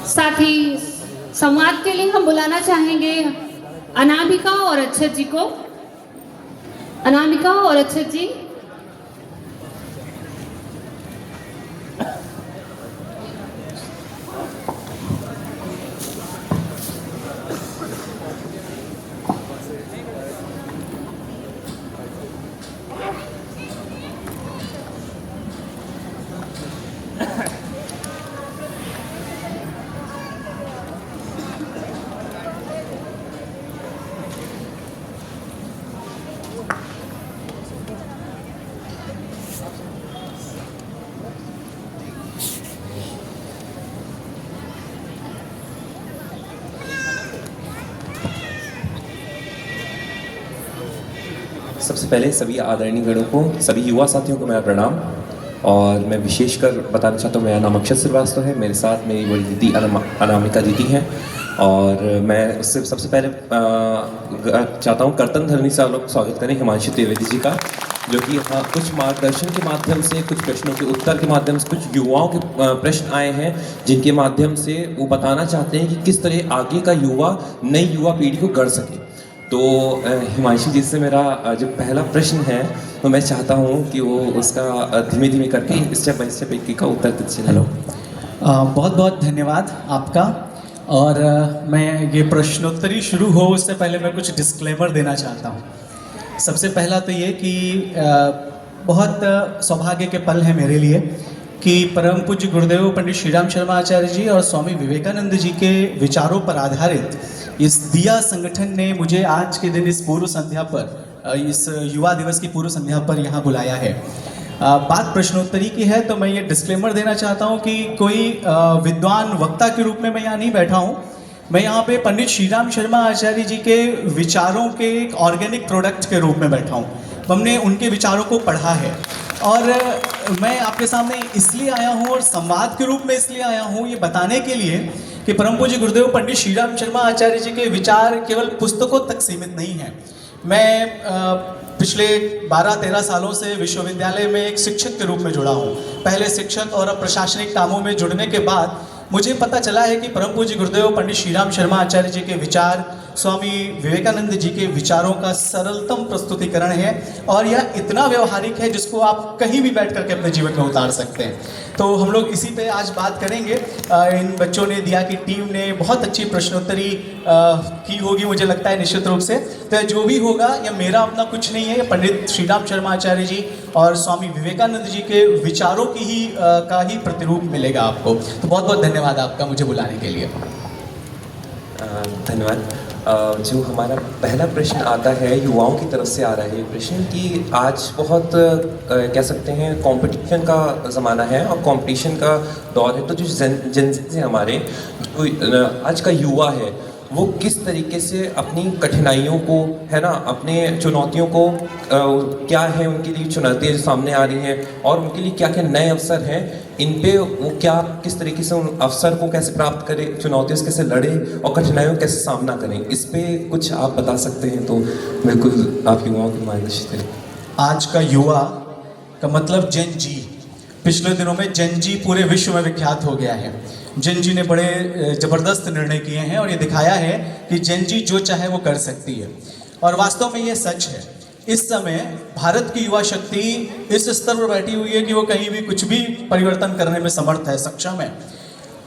साथ ही संवाद के लिए हम बुलाना चाहेंगे अनामिका और अक्षत जी को। अनामिका और अक्षत जी। सबसे पहले सभी आदरणीय गणों को, सभी युवा साथियों को मेरा प्रणाम। और मैं विशेषकर बताना चाहता हूँ, मेरा नाम अक्षत श्रीवास्तव है, मेरे साथ मेरी बड़ी दीदी अनामिका दीदी हैं। और मैं उससे सबसे पहले चाहता हूँ कर्तन धरनी से आप लोग स्वागत करें हिमांशु त्रिवेदी जी का, जो कि हाँ कुछ मार्गदर्शन के माध्यम से, कुछ प्रश्नों के उत्तर के माध्यम से, कुछ युवाओं के प्रश्न आए हैं जिनके माध्यम से वो बताना चाहते हैं कि किस तरह आगे का युवा नई युवा पीढ़ी को गढ़ सके। तो हिमांशु जी से मेरा जो पहला प्रश्न है, तो मैं चाहता हूँ कि वो उसका धीमे धीमे करके स्टेप बाय स्टेप एक का उत्तर देते चले। हेलो, बहुत बहुत धन्यवाद आपका। और मैं ये प्रश्नोत्तरी शुरू हो उससे पहले मैं कुछ डिस्क्लेमर देना चाहता हूँ। सबसे पहला तो ये कि बहुत सौभाग्य के पल है मेरे लिए कि परम पूज्य गुरुदेव पंडित श्रीराम शर्मा आचार्य जी और स्वामी विवेकानंद जी के विचारों पर आधारित इस दिया संगठन ने मुझे आज के दिन इस पूर्व संध्या पर, इस युवा दिवस की पूर्व संध्या पर यहाँ बुलाया है। बात प्रश्नोत्तरी की है तो मैं ये डिस्क्लेमर देना चाहता हूँ कि कोई विद्वान वक्ता के रूप में मैं यहाँ नहीं बैठा हूँ। मैं यहाँ पे पंडित श्रीराम शर्मा आचार्य जी के विचारों के एक ऑर्गेनिक प्रोडक्ट के रूप में बैठा हूँ। हमने उनके विचारों को पढ़ा है और मैं आपके सामने इसलिए आया हूँ और संवाद के रूप में इसलिए आया हूँ ये बताने के लिए कि परम पूज्य गुरुदेव पंडित श्रीराम शर्मा आचार्य जी के विचार केवल पुस्तकों तक सीमित नहीं हैं। मैं पिछले 12-13 सालों से विश्वविद्यालय में एक शिक्षक के रूप में जुड़ा हूँ। पहले शिक्षक और अब प्रशासनिक कामों में जुड़ने के बाद मुझे पता चला है कि परम पूज्य गुरुदेव पंडित श्रीराम शर्मा आचार्य जी के विचार स्वामी विवेकानंद जी के विचारों का सरलतम प्रस्तुतिकरण है और यह इतना व्यवहारिक है जिसको आप कहीं भी बैठ करके अपने जीवन में उतार सकते हैं। तो हम लोग इसी पे आज बात करेंगे। इन बच्चों ने, दिया की टीम ने बहुत अच्छी प्रश्नोत्तरी की होगी मुझे लगता है निश्चित रूप से। तो जो भी होगा यह मेरा अपना कुछ नहीं है, पंडित श्रीराम शर्मा आचार्य जी और स्वामी विवेकानंद जी के विचारों की ही का ही प्रतिरूप मिलेगा आपको। तो बहुत बहुत धन्यवाद आपका मुझे बुलाने के लिए। धन्यवाद। जो हमारा पहला प्रश्न आता है युवाओं की तरफ से आ रहा है ये प्रश्न कि आज बहुत कह सकते हैं कंपटीशन का ज़माना है और कंपटीशन का दौर है। तो जो जन से हमारे आज का युवा है वो किस तरीके से अपनी कठिनाइयों को, है ना, अपने चुनौतियों को, क्या है उनके लिए चुनौतियाँ जो सामने आ रही हैं और उनके लिए क्या क्या नए अवसर हैं, इन पे वो क्या किस तरीके से उन अवसर को कैसे प्राप्त करें, चुनौतियों से कैसे लड़ें और कठिनाइयों का कैसे सामना करें, इस पे कुछ आप बता सकते हैं तो बिल्कुल आप युवाओं को मार्गदर्शन करें। आज का युवा का मतलब जेन जी। पिछले दिनों में जेन जी पूरे विश्व में विख्यात हो गया है। जेन जी ने बड़े ज़बरदस्त निर्णय किए हैं और ये दिखाया है कि जेन जी जो चाहे वो कर सकती है और वास्तव में ये सच है। इस समय भारत की युवा शक्ति इस स्तर पर बैठी हुई है कि वो कहीं भी कुछ भी परिवर्तन करने में समर्थ है, सक्षम है।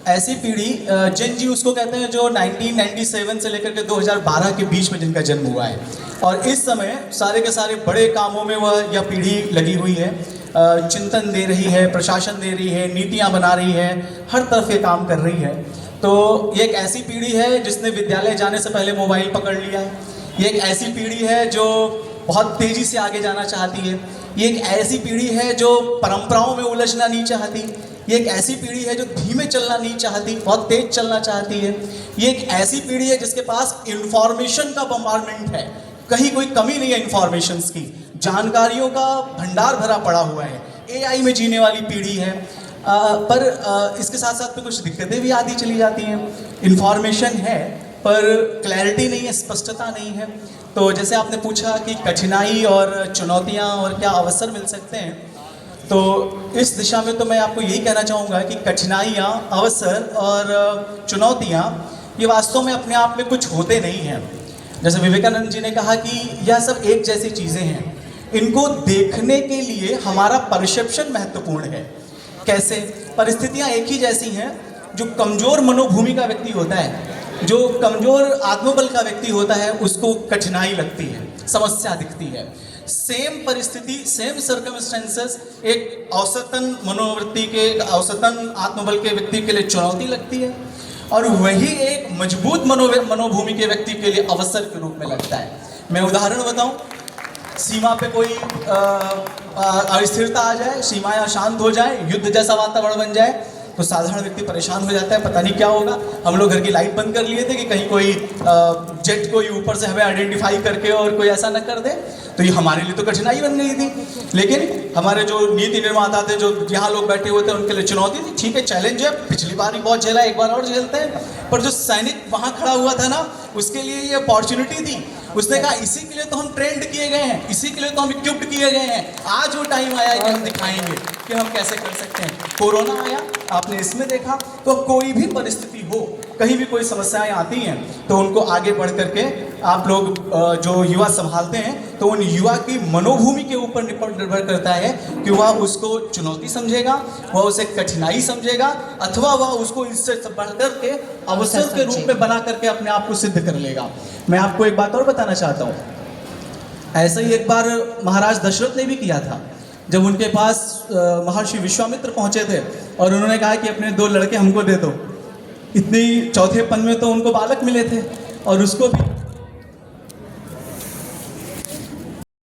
ऐसी पीढ़ी जेन जी उसको कहते हैं जो 1997 से लेकर के 2012 के बीच में जिनका जन्म हुआ है और इस समय सारे के सारे बड़े कामों में वह यह पीढ़ी लगी हुई है। चिंतन दे रही है, प्रशासन दे रही है, नीतियाँ बना रही है, हर तरफ ये काम कर रही है। तो ये एक ऐसी पीढ़ी है जिसने विद्यालय जाने से पहले मोबाइल पकड़ लिया है। ये एक ऐसी पीढ़ी है जो बहुत तेज़ी से आगे जाना चाहती है। ये एक ऐसी पीढ़ी है जो परंपराओं में उलझना नहीं चाहती। ये एक ऐसी पीढ़ी है जो धीमे चलना नहीं चाहती, बहुत तेज चलना चाहती है। ये एक ऐसी पीढ़ी है जिसके पास इंफॉर्मेशन का बम्बारमेंट है, कहीं कोई कमी नहीं है इंफॉर्मेशंस की, जानकारियों का भंडार भरा पड़ा हुआ है। एआई में जीने वाली पीढ़ी है। पर इसके साथ साथ में कुछ दिक्कतें भी आती चली जाती हैं। इंफॉर्मेशन है पर क्लैरिटी नहीं है, स्पष्टता नहीं है। तो जैसे आपने पूछा कि कठिनाई और चुनौतियां और क्या अवसर मिल सकते हैं, तो इस दिशा में तो मैं आपको यही कहना चाहूँगा कि कठिनाइयाँ, अवसर और चुनौतियाँ ये वास्तव में अपने आप में कुछ होते नहीं हैं। जैसे विवेकानंद जी ने कहा कि यह सब एक जैसी चीज़ें हैं, इनको देखने के लिए हमारा परसेप्शन महत्वपूर्ण है। कैसे? परिस्थितियाँ एक ही जैसी हैं। जो कमज़ोर मनोभूमि का व्यक्ति होता है, जो कमज़ोर आत्मबल का व्यक्ति होता है, उसको कठिनाई लगती है, समस्या दिखती है। सेम परिस्थिति, सेम सर्कमस्टेंसेस एक औसतन मनोवृत्ति के, औसतन आत्मबल के व्यक्ति के लिए चुनौती लगती है, और वही एक मजबूत मनोभूमि के व्यक्ति के लिए अवसर के रूप में लगता है। मैं उदाहरण बताऊं, सीमा पे कोई अस्थिरता आ जाए, सीमाएं अशांत हो जाए, युद्ध जैसा वातावरण बन जाए, तो साधारण व्यक्ति परेशान हो जाता है, पता नहीं क्या होगा। हम लोग घर की लाइट बंद कर लिए थे कि कहीं कोई जेट कोई ऊपर से हमें आइडेंटिफाई करके और कोई ऐसा न कर दे, तो ये हमारे लिए तो कठिनाई बन गई थी। लेकिन हमारे जो नीति निर्माता थे, जो यहाँ लोग बैठे हुए थे, उनके लिए चुनौती थी। ठीक है, चैलेंज है, पिछली बार ही बहुत झेला, एक बार और झेलते हैं। पर जो सैनिक वहाँ खड़ा हुआ था ना, उसके लिए ये अपॉर्चुनिटी थी। उसने कहा इसी के लिए तो हम ट्रेंड किए गए हैं, इसी के लिए तो हम इक्विप्ड किए गए हैं। आज वो टाइम आया है कि हम दिखाएंगे कि हम कैसे कर सकते हैं। कोरोना आया, आपने इसमें देखा, तो कोई भी परिस्थिति हो, कहीं भी कोई समस्याएं आती हैं, तो उनको आगे बढ़ करके आप लोग जो युवा संभालते हैं, तो उन युवा की मनोभूमि के ऊपर निर्भर करता है कि वह उसको चुनौती समझेगा, वह उसे कठिनाई समझेगा, अथवा वह उसको इससे बढ़ करके अवसर के रूप में बना करके अपने आप को सिद्ध कर लेगा। मैं आपको एक बात और बताना चाहता हूँ, ऐसा ही एक बार महाराज दशरथ ने भी किया था। जब उनके पास महर्षि विश्वामित्र पहुँचे थे और उन्होंने कहा कि अपने 2 लड़के हमको दे दो, इतनी चौथेपन में तो उनको बालक मिले थे, और उसको भी